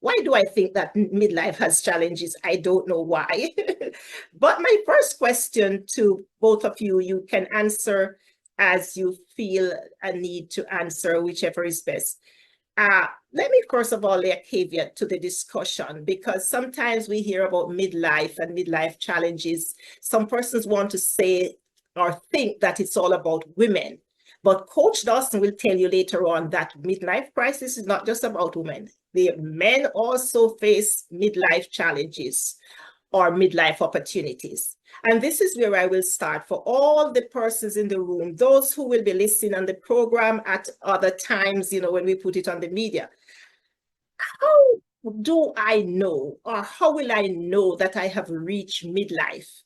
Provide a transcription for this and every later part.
Why do I think that midlife has challenges? I don't know why. But my first question to both of you, you can answer as you feel a need to answer, whichever is best. Let me first of all lay a caveat to the discussion because sometimes we hear about midlife and midlife challenges. Some persons want to say or think that it's all about women. But Coach Dawson will tell you later on that midlife crisis is not just about women. The men also face midlife challenges or midlife opportunities. And this is where I will start for all the persons in the room, those who will be listening on the program at other times, when we put it on the media. How do I know, or how will I know that I have reached midlife?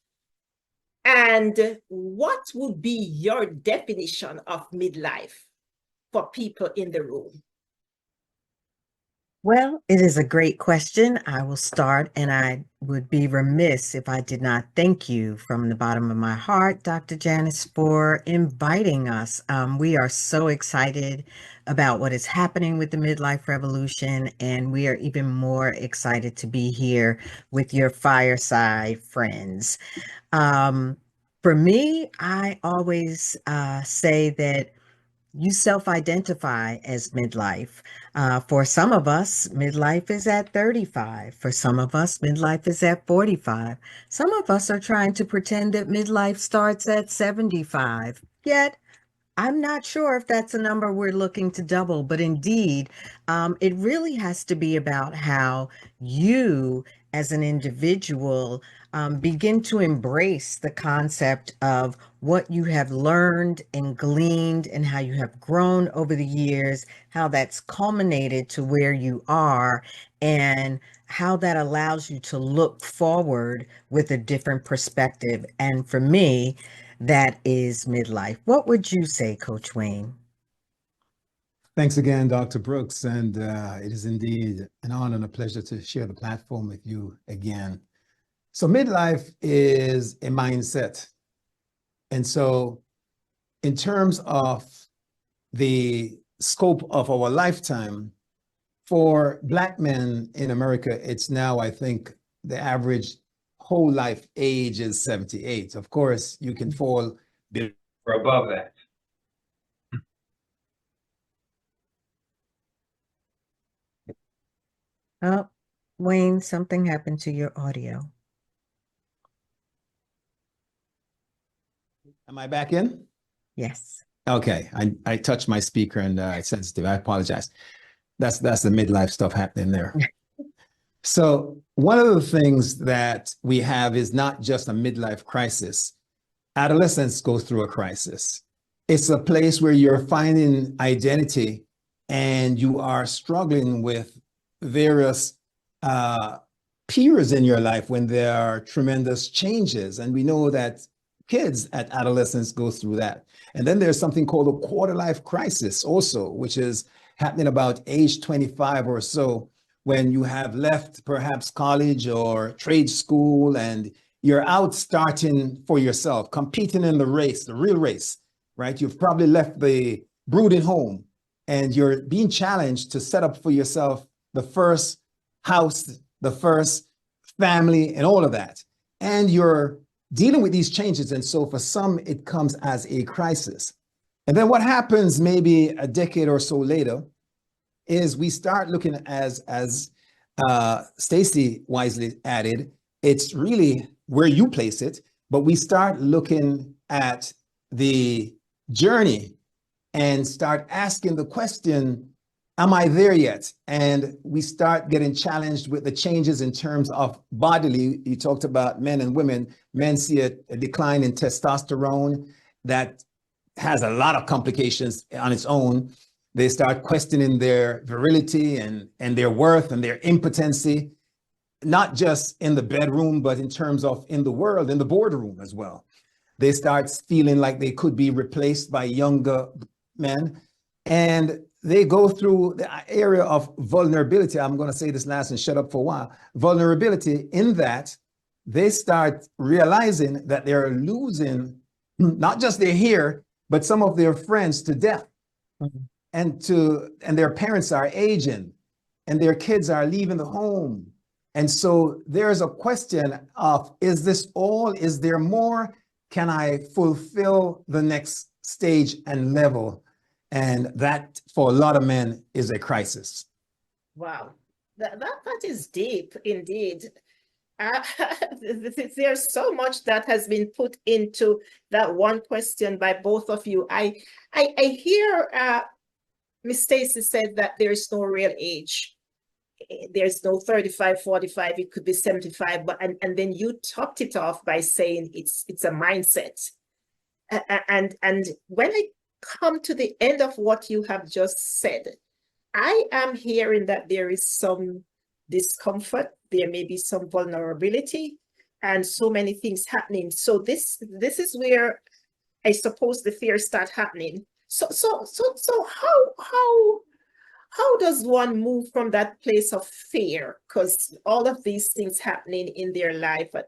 And what would be your definition of midlife for people in the room? Well, it is a great question. I will start, and I would be remiss if I did not thank you from the bottom of my heart, Dr. Janice, for inviting us. We are so excited about what is happening with the midlife revolution, and we are even more excited to be here with your fireside friends. Um, for me, I always say that you self-identify as midlife. For some of us, midlife is at 35. For some of us, midlife is at 45. Some of us are trying to pretend that midlife starts at 75. Yet, I'm not sure if that's a number we're looking to double, but indeed, it really has to be about how you, as an individual, begin to embrace the concept of what you have learned and gleaned and how you have grown over the years, how that's culminated to where you are, and how that allows you to look forward with a different perspective. And for me, that is midlife. What would you say, Coach Wayne? Thanks again, Dr. Brooks. And it is indeed an honor and a pleasure to share the platform with you again. So midlife is a mindset. And so in terms of the scope of our lifetime, for Black men in America, it's now, I think, the average whole life age is 78. Of course, you can fall below or above that. Oh, Wayne, something happened to your audio. Am I back in? Yes. Okay, I touched my speaker and it's sensitive. I apologize. That's the midlife stuff happening there. So one of the things that we have is not just a midlife crisis. Adolescents go through a crisis. It's a place where you're finding identity and you are struggling with various peers in your life when there are tremendous changes. And we know that kids at adolescence go through that. And then there's something called a quarter life crisis also, which is happening about age 25 or so, when you have left perhaps college or trade school and you're out starting for yourself, competing in the race, the real race, right? You've probably left the brooding home and you're being challenged to set up for yourself the first house, the first family, and all of that. And you're dealing with these changes. And so for some, it comes as a crisis. And then what happens maybe a decade or so later is we start looking as Stacy wisely added, it's really where you place it, but we start looking at the journey and start asking the question, am I there yet? And we start getting challenged with the changes in terms of bodily. You talked about men and women. Men see a decline in testosterone that has a lot of complications on its own. They start questioning their virility and their worth and their impotency, not just in the bedroom, but in terms of in the world, in the boardroom as well. They start feeling like they could be replaced by younger men. And they go through the area of vulnerability. I'm going to say this last and shut up for a while. Vulnerability in that they start realizing that they're losing not just their hair, but some of their friends to death. Mm-hmm. And their parents are aging. and their kids are leaving the home. And so there's a question of, is this all? Is there more? Can I fulfill the next stage and level? And that, for a lot of men, is a crisis. Wow, that is deep indeed. Uh, there's so much that has been put into that one question by both of you. I hear Miss Stacy said that there's no real age. There's no 35, 45, it could be 75, but and then you topped it off by saying it's a mindset. And when I come to the end of what you have just said, I am hearing that there is some discomfort, there may be some vulnerability, and so many things happening. So this is where I suppose the fears start happening. So how does one move from that place of fear? Because all of these things happening in their life at